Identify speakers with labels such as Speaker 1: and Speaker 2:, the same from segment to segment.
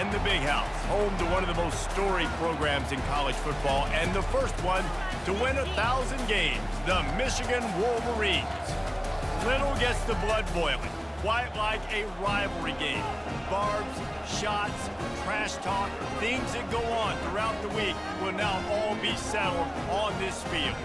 Speaker 1: in the Big House, home to one of the most storied programs in college football, and the first one to win 1,000 games, the Michigan Wolverines. Little gets the blood boiling, quite like a rivalry game. Barbs, shots, trash talk, things that go on throughout the week will now all be settled on this field.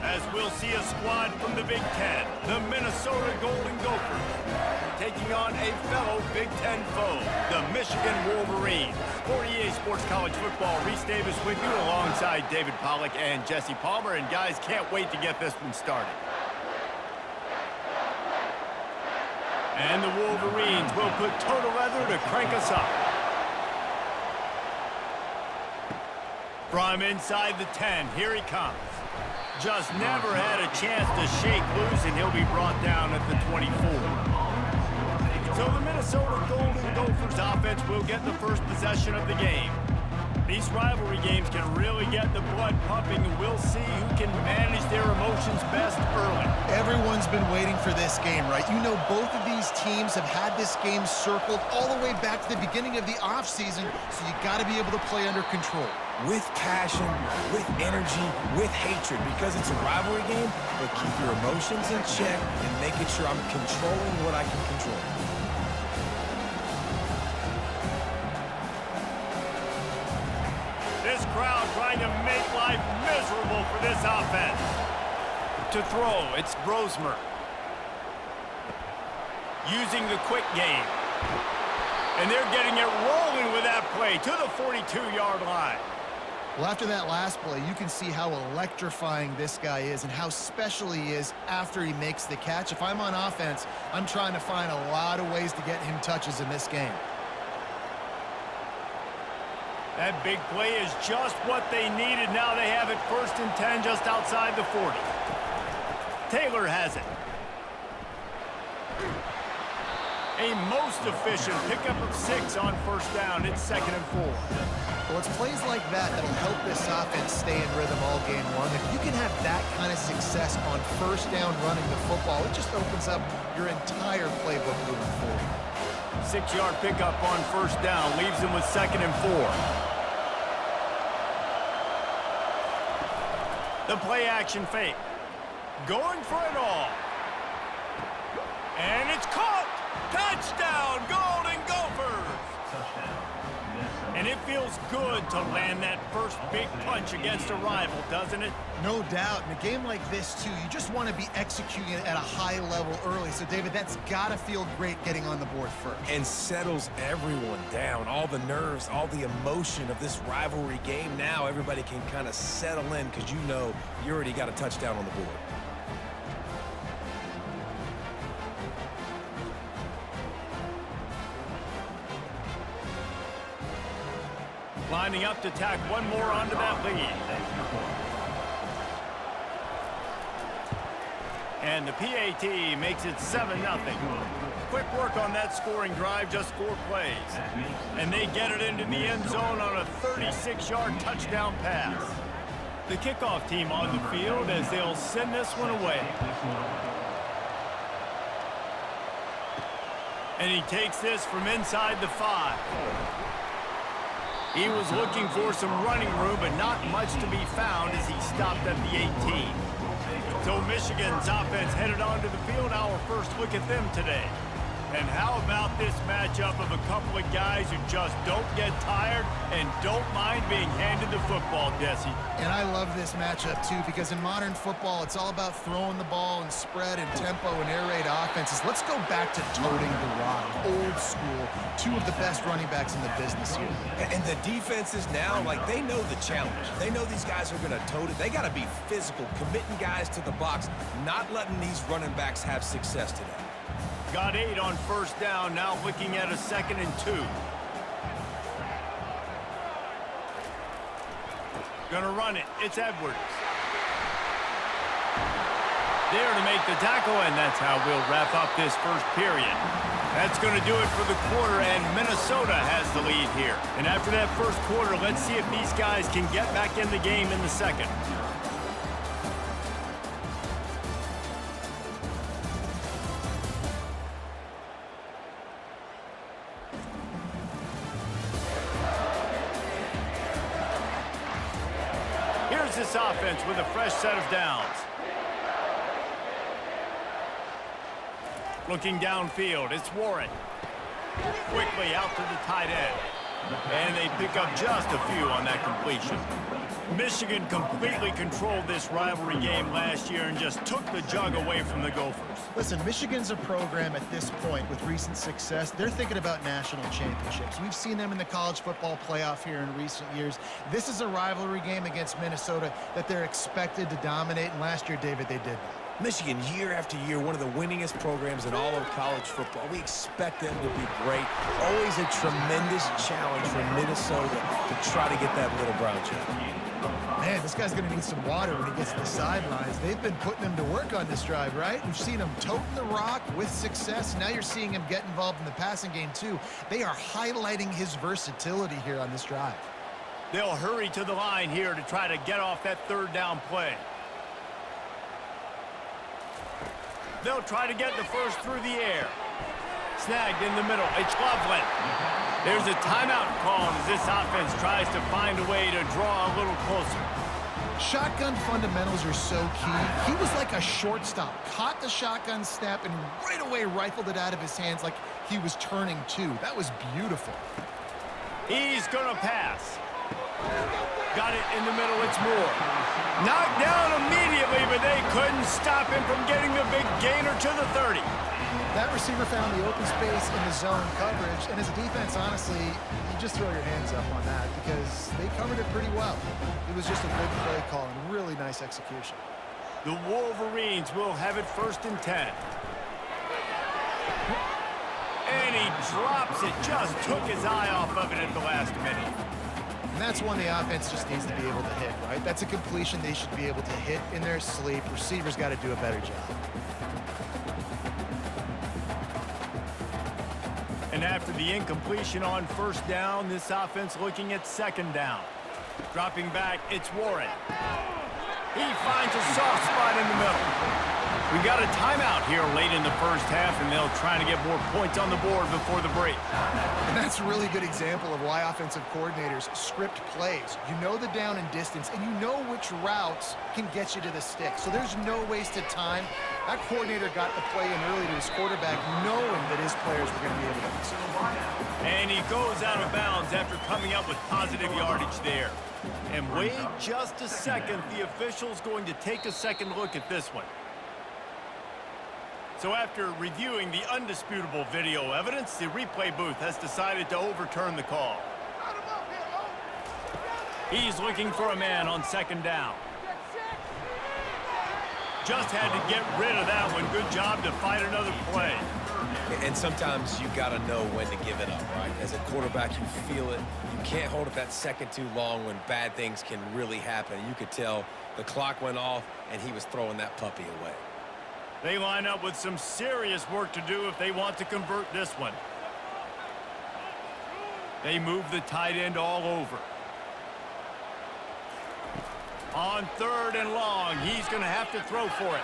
Speaker 1: As we'll see a squad from the Big Ten, the Minnesota Golden Gophers, taking on a fellow Big Ten foe, the Michigan Wolverines. For EA Sports College Football, Reese Davis with you alongside David Pollack and Jesse Palmer. And guys, can't wait to get this one started. And the Wolverines will put total leather to crank us up. From inside the 10, here he comes. Just never had a chance to shake loose, and he'll be brought down at the 24. So the Minnesota Golden Gophers offense will get the first possession of the game. These rivalry games can really get the blood pumping, and we'll see who can manage their emotions best early.
Speaker 2: Everyone's been waiting for this game, right? You know, both of these teams have had this game circled all the way back to the beginning of the offseason, so you got to be able to play under control.
Speaker 3: With passion, with energy, with hatred, because it's a rivalry game, but keep your emotions in check and making sure I'm controlling what I can control.
Speaker 1: This crowd trying to make life miserable for this offense. To throw, it's Brosmer. Using the quick game. And they're getting it rolling with that play to the 42-yard line.
Speaker 2: Well, after that last play, you can see how electrifying this guy is and how special he is after he makes the catch. If I'm on offense, I'm trying to find a lot of ways to get him touches in this game.
Speaker 1: That big play is just what they needed. Now they have it 1st and 10 just outside the 40. Taylor has it. A most efficient pickup of 6 on 1st down. It's 2nd and 4.
Speaker 2: Well, it's plays like that that'll help this offense stay in rhythm all game long. If you can have that kind of success on 1st down running the football, it just opens up your entire playbook moving forward.
Speaker 1: 6-yard pickup on 1st down leaves him with 2nd and 4. The play action fake. Going for it all. And it's caught! Touchdown, Golden Gophers! And it feels good to land that first big punch against a rival, doesn't it?
Speaker 2: No doubt. In a game like this, too, you just want to be executing it at a high level early. So, David, that's got to feel great getting on the board first.
Speaker 3: And settles everyone down. All the nerves, all the emotion of this rivalry game. Now everybody can kind of settle in because you know you already got a touchdown on the board.
Speaker 1: Lining up to tack one more onto that lead. And the PAT makes it 7-0. Quick work on that scoring drive, just 4 plays. And they get it into the end zone on a 36-yard touchdown pass. The kickoff team on the field as they'll send this one away. And he takes this from inside the 5. He was looking for some running room, but not much to be found as he stopped at the 18. So Michigan's offense headed onto the field. Our first look at them today. And how about this matchup of a couple of guys who just don't get tired and don't mind being handed the football, Jesse?
Speaker 2: And I love this matchup, too, because in modern football, it's all about throwing the ball and spread and tempo and air raid offenses. Let's go back to toting the rock, old school, 2 of the best running backs in the business here.
Speaker 3: And the defenses now, like, they know the challenge. They know these guys are going to tote it. They got to be physical, committing guys to the box, not letting these running backs have success today.
Speaker 1: Got 8 on 1st down, now looking at a 2nd and 2. Gonna run it, it's Edwards. There to make the tackle, and that's how we'll wrap up this first period. That's gonna do it for the quarter, and Minnesota has the lead here. And after that first quarter, let's see if these guys can get back in the game in the second. this offense with a fresh set of downs. Looking downfield, it's Warren. Quickly out to the tight end. And they pick up just a few on that completion. Michigan completely controlled this rivalry game last year and just took the jug away from the Gophers.
Speaker 2: Listen, Michigan's a program at this point with recent success. They're thinking about national championships. We've seen them in the college football playoff here in recent years. This is a rivalry game against Minnesota that they're expected to dominate, and last year, David, they did that.
Speaker 3: Michigan, year after year, one of the winningest programs in all of college football. We expect them to be great. Always a tremendous challenge for Minnesota to try to get that little brown jacket.
Speaker 2: Man, this guy's going to need some water when he gets to the sidelines. They've been putting him to work on this drive, right? We've seen him toting the rock with success. Now you're seeing him get involved in the passing game, too. They are highlighting his versatility here on this drive.
Speaker 1: They'll hurry to the line here to try to get off that third down play. They'll try to get the first through the air. Snagged in the middle. It's Loveland. There's a timeout call as this offense tries to find a way to draw a little closer.
Speaker 2: Shotgun fundamentals are so key. He was like a shortstop. Caught the shotgun snap and right away rifled it out of his hands like he was turning two. That was beautiful.
Speaker 1: He's going to pass. Got it in the middle. It's Moore. Knocked down immediately, but they couldn't stop him from getting the big gainer to the 30.
Speaker 2: That receiver found the open space in the zone coverage, and as a defense, honestly, you just throw your hands up on that because they covered it pretty well. It was just a good play call and really nice execution.
Speaker 1: The Wolverines will have it 1st and 10. And he drops it. Just took his eye off of it at the last minute.
Speaker 2: And that's one the offense just needs to be able to hit, right? That's a completion they should be able to hit in their sleep. Receivers got to do a better job.
Speaker 1: And after the incompletion on 1st down, this offense looking at 2nd down. Dropping back, it's Warren. He finds a soft spot in the middle. We got a timeout here late in the 1st half, and they'll try to get more points on the board before the break.
Speaker 2: And that's a really good example of why offensive coordinators script plays. You know the down and distance, and you know which routes can get you to the stick. So there's no wasted time. That coordinator got the play in early to his quarterback, knowing that his players were going to be able to execute.
Speaker 1: And he goes out of bounds after coming up with positive yardage there. And wait just a second. The official's going to take a second look at this one. So after reviewing the undisputable video evidence, the replay booth has decided to overturn the call. He's looking for a man on 2nd down. Just had to get rid of that one. Good job to fight another play.
Speaker 3: And sometimes you got to know when to give it up, right? As a quarterback, you feel it. You can't hold it that second too long when bad things can really happen. You could tell the clock went off, and he was throwing that puppy away.
Speaker 1: They line up with some serious work to do if they want to convert this one. They move the tight end all over. On 3rd and long, he's going to have to throw for it.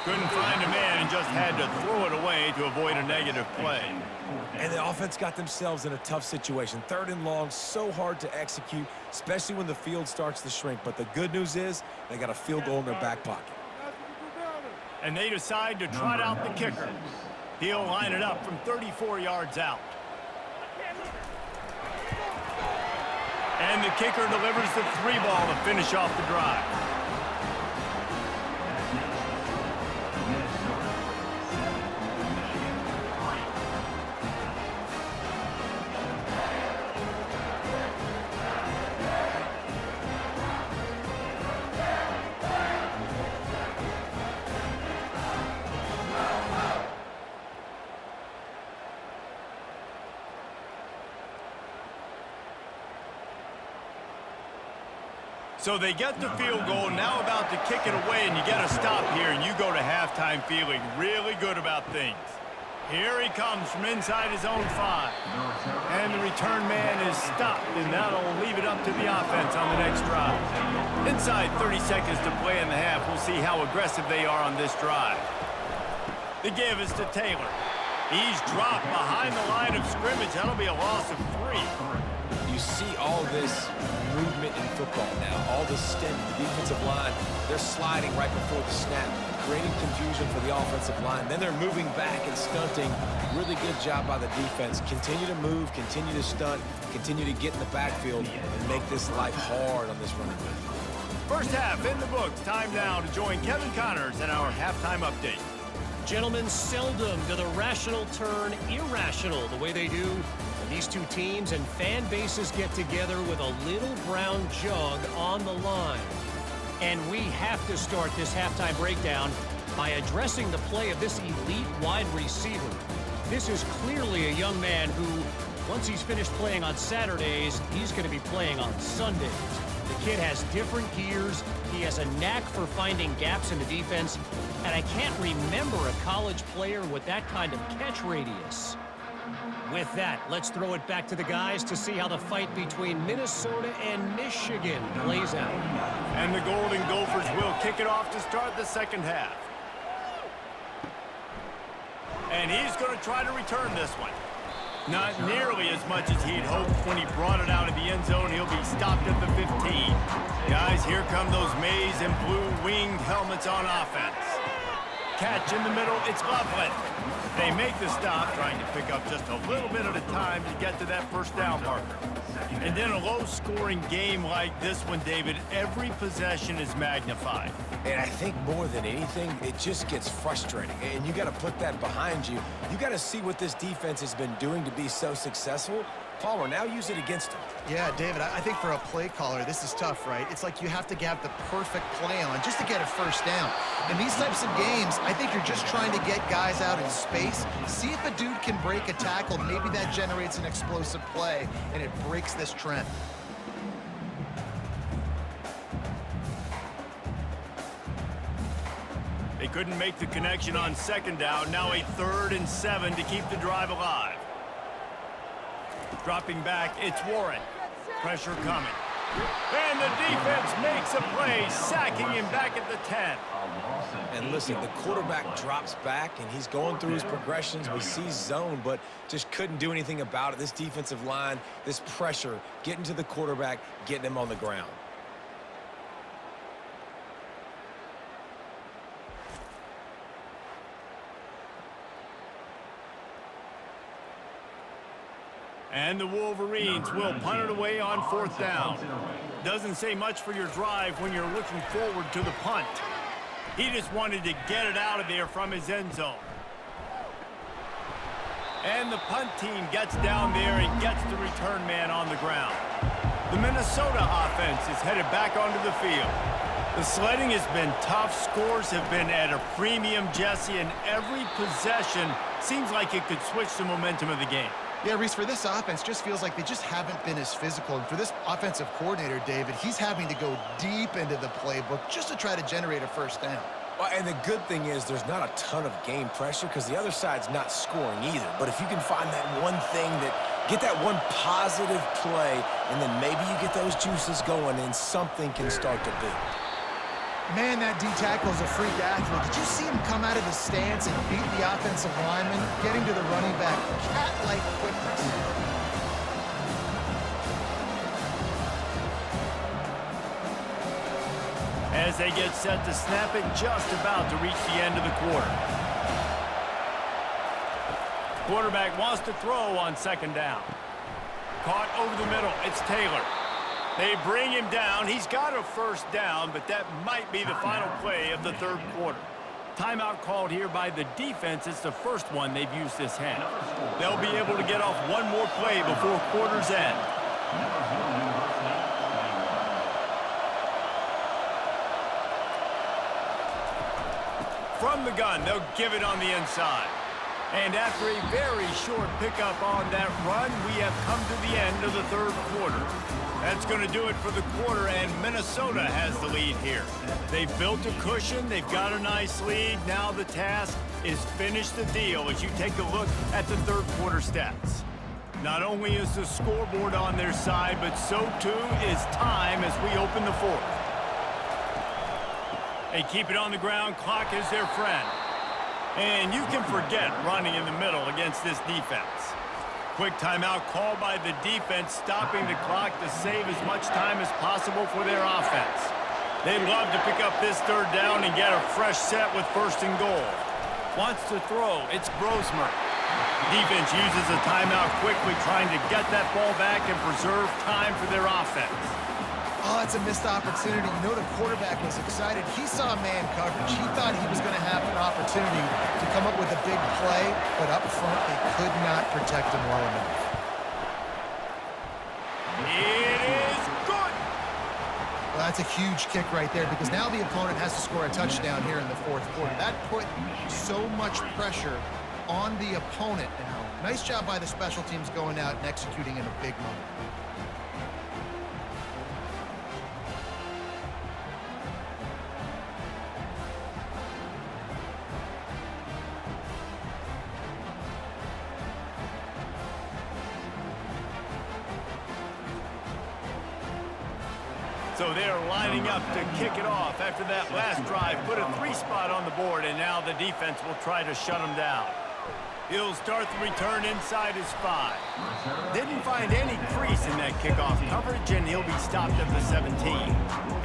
Speaker 1: Couldn't find a man and just had to throw it away to avoid a negative play.
Speaker 3: And the offense got themselves in a tough situation. 3rd and long, so hard to execute, especially when the field starts to shrink. But the good news is they got a field goal in their back pocket.
Speaker 1: And they decide to trot out the kicker. He'll line it up from 34 yards out. And the kicker delivers the 3-ball to finish off the drive. So they get the field goal, now about to kick it away, and you get a stop here, and you go to halftime feeling really good about things. Here he comes from inside his own 5. And the return man is stopped, and that'll leave it up to the offense on the next drive. Inside 30 seconds to play in the half, we'll see how aggressive they are on this drive. The give is to Taylor. He's dropped behind the line of scrimmage. That'll be a loss of 3.
Speaker 3: You see all this movement in football now. All the stem, the defensive line, they're sliding right before the snap, creating confusion for the offensive line. Then they're moving back and stunting. Really good job by the defense. Continue to move, continue to stunt, continue to get in the backfield, and make this life hard on this running back.
Speaker 1: First half in the books. Time now to join Kevin Connors in our halftime update.
Speaker 4: Gentlemen, seldom do the rational turn irrational the way they do when these two teams and fan bases get together with a little brown jug on the line. And we have to start this halftime breakdown by addressing the play of this elite wide receiver. This is clearly a young man who, once he's finished playing on Saturdays, he's going to be playing on Sundays. The kid has different gears. He has a knack for finding gaps in the defense. And I can't remember a college player with that kind of catch radius. With that, let's throw it back to the guys to see how the fight between Minnesota and Michigan plays out.
Speaker 1: And the Golden Gophers will kick it off to start the second half. And he's going to try to return this one. Not nearly as much as he'd hoped when he brought it out of the end zone. He'll be stopped at the 15. Guys, here come those maize and blue winged helmets on offense. Catch in the middle, it's Loveland. They make the stop, trying to pick up just a little bit at a time to get to that first down marker. And in a low-scoring game like this one, David, every possession is magnified.
Speaker 3: And I think more than anything, it just gets frustrating. And you got to put that behind you. You got to see what this defense has been doing to be so successful. Palmer, now use it against him.
Speaker 2: Yeah, David, I think for a play caller, this is tough, right? It's like you have to have the perfect play on just to get a first down. In these types of games, I think you're just trying to get guys out in space, see if a dude can break a tackle. Maybe that generates an explosive play, and it breaks this trend.
Speaker 1: They couldn't make the connection on second down. Now a 3rd and 7 to keep the drive alive. Dropping back, it's Warren. Pressure coming. And the defense makes a play, sacking him back at the 10.
Speaker 3: And listen, the quarterback drops back, and he's going through his progressions. We see zone, but just couldn't do anything about it. This defensive line, this pressure, getting to the quarterback, getting him on the ground.
Speaker 1: And the Wolverines will punt it away on 4th down. Doesn't say much for your drive when you're looking forward to the punt. He just wanted to get it out of there from his end zone. And the punt team gets down there and gets the return man on the ground. The Minnesota offense is headed back onto the field. The sledding has been tough. Scores have been at a premium, Jesse, and every possession seems like it could switch the momentum of the game.
Speaker 2: Yeah, Reese, for this offense, just feels like they just haven't been as physical. And for this offensive coordinator, David, he's having to go deep into the playbook just to try to generate a first down.
Speaker 3: Well, and the good thing is there's not a ton of game pressure because the other side's not scoring either. But if you can find that one thing get that one positive play, and then maybe you get those juices going and something can start to build.
Speaker 2: Man, that D-tackle is a freak athlete. Did you see him come out of the stance and beat the offensive lineman, getting to the running back? Cat-like quickness.
Speaker 1: As they get set to snap it, just about to reach the end of the quarter. Quarterback wants to throw on 2nd down. Caught over the middle. It's Taylor. They bring him down. He's got a first down, but that might be the final play of the 3rd quarter. Timeout called here by the defense. It's the first one they've used this half. They'll be able to get off one more play before quarter's end. From the gun, they'll give it on the inside. And after a very short pickup on that run, we have come to the end of the 3rd quarter. That's going to do it for the quarter, and Minnesota has the lead here. They've built a cushion. They've got a nice lead. Now the task is finish the deal as you take a look at the 3rd quarter stats. Not only is the scoreboard on their side, but so too is time as we open the 4th. They keep it on the ground. Clock is their friend. And you can forget running in the middle against this defense. Quick timeout called by the defense, stopping the clock to save as much time as possible for their offense. They love to pick up this third down and get a fresh set with first and goal. Wants to throw. It's Brosmer. Defense uses a timeout quickly, trying to get that ball back and preserve time for their offense.
Speaker 2: Oh, that's a missed opportunity. You know the quarterback was excited. He saw man coverage. He thought he was going to have an opportunity to come up with a big play, but up front, they could not protect him well enough.
Speaker 1: It is good.
Speaker 2: Well, that's a huge kick right there because now the opponent has to score a touchdown here in the fourth quarter. That put so much pressure on the opponent now. Nice job by the special teams going out and executing in a big moment.
Speaker 1: So they're lining up to kick it off after that last drive. Put a 3 spot on the board, and now the defense will try to shut them down. He'll start the return inside his 5. Didn't find any crease in that kickoff coverage, and he'll be stopped at the 17.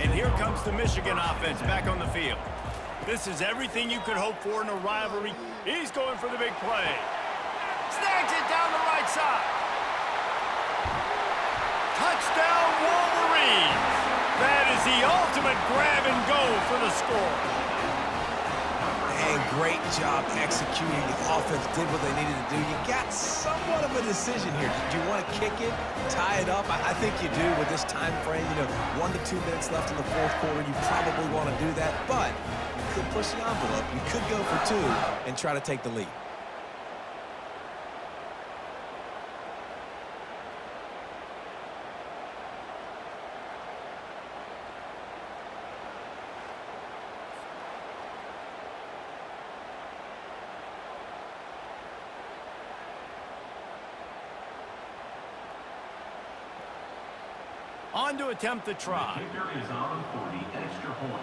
Speaker 1: And here comes the Michigan offense back on the field. This is everything you could hope for in a rivalry. He's going for the big play. Snags it down the right side. Touchdown, Wolverines! That is the ultimate grab and go for the score.
Speaker 3: And great job executing. The offense did what they needed to do. You got somewhat of a decision here. Do you want to kick it, tie it up? I think you do with this time frame. 1 to 2 minutes left in the fourth quarter. You probably want to do that, but you could push the envelope. You could go for 2 and try to take the lead.
Speaker 1: On to attempt the try.
Speaker 5: Is on for the extra point.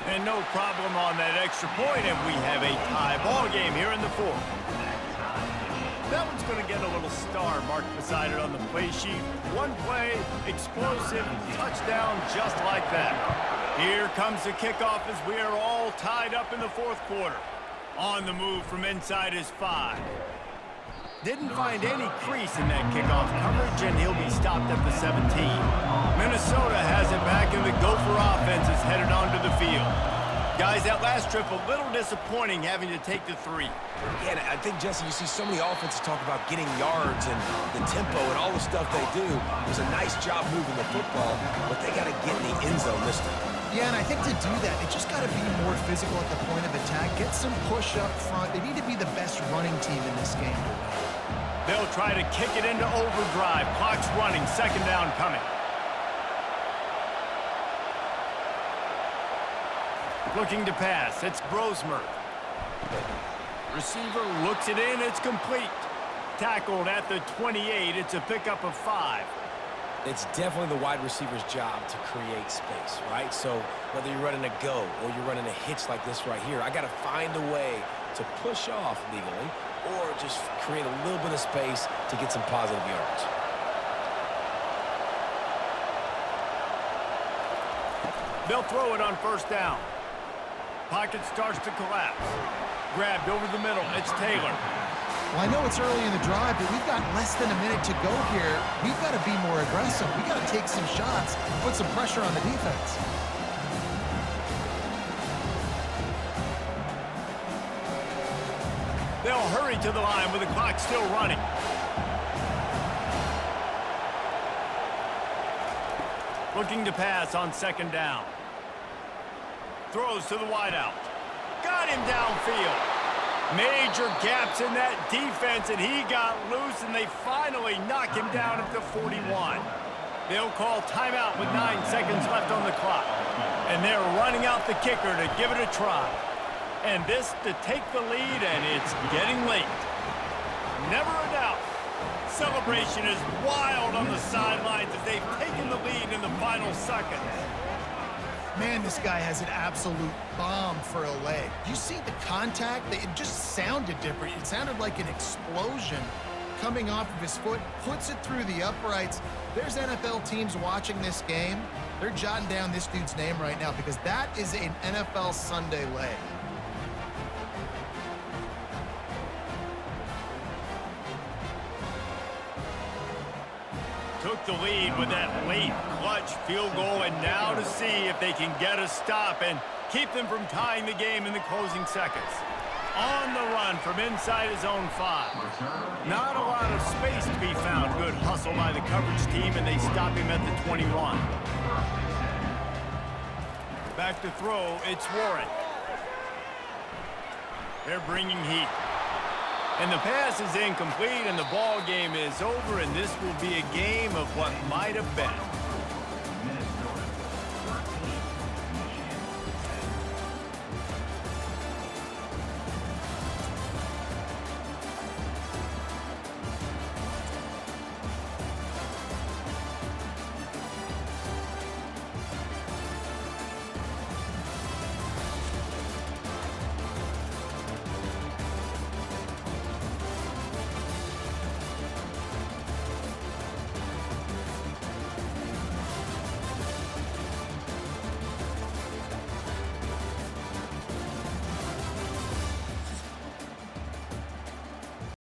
Speaker 1: And no problem on that extra point, and we have a tie ball game here in the fourth. That one's going to get a little star marked beside it on the play sheet. One play, explosive, touchdown just like that. Here comes the kickoff as we are all tied up in the fourth quarter. On the move from inside his 5. Didn't find any crease in that kickoff coverage, and he'll be stopped at the 17. Minnesota has it back, and the Gopher offense is headed onto the field. Guys, that last trip a little disappointing having to take the 3.
Speaker 3: Yeah, and I think, Jesse, you see so many offenses talk about getting yards and the tempo and all the stuff they do. It was a nice job moving the football, but they got to get in the end zone this time.
Speaker 2: Yeah, and I think to do that, they just got to be more physical at the point of attack. Get some push up front. They need to be the best running team in this game.
Speaker 1: They'll try to kick it into overdrive. Clock's running. Second down coming. Looking to pass. It's Brosmer. Receiver looks it in. It's complete. Tackled at the 28. It's a pickup of 5.
Speaker 3: It's definitely the wide receiver's job to create space, right? So whether you're running a go or you're running a hitch like this right here, I got to find a way to push off legally or just create a little bit of space to get some positive yards.
Speaker 1: They'll throw it on first down. Pocket starts to collapse. Grabbed over the middle. It's Taylor.
Speaker 2: Well, I know it's early in the drive, but we've got less than a minute to go here. We've got to be more aggressive. We've got to take some shots, put some pressure on the defense.
Speaker 1: They'll hurry to the line with the clock still running. Looking to pass on second down. Throws to the wideout. Got him downfield. Major gaps in that defense, and he got loose, and they finally knock him down at the 41. They'll call timeout with 9 seconds left on the clock. And they're running out the kicker to give it a try. And this to take the lead, and it's getting late. Never a doubt. Celebration is wild on the sidelines as they've taken the lead in the final seconds.
Speaker 2: Man, this guy has an absolute bomb for a leg. You see the contact? It just sounded different. It sounded like an explosion coming off of his foot, puts it through the uprights. There's NFL teams watching this game. They're jotting down this dude's name right now because that is an NFL Sunday leg.
Speaker 1: Took the lead with that late clutch field goal, and now to see if they can get a stop and keep them from tying the game in the closing seconds. On the run from inside his own 5. Not a lot of space to be found. Good hustle by the coverage team, and they stop him at the 21. Back to throw, it's Warren. They're bringing heat. And the pass is incomplete, and the ball game is over, and this will be a game of what might have been.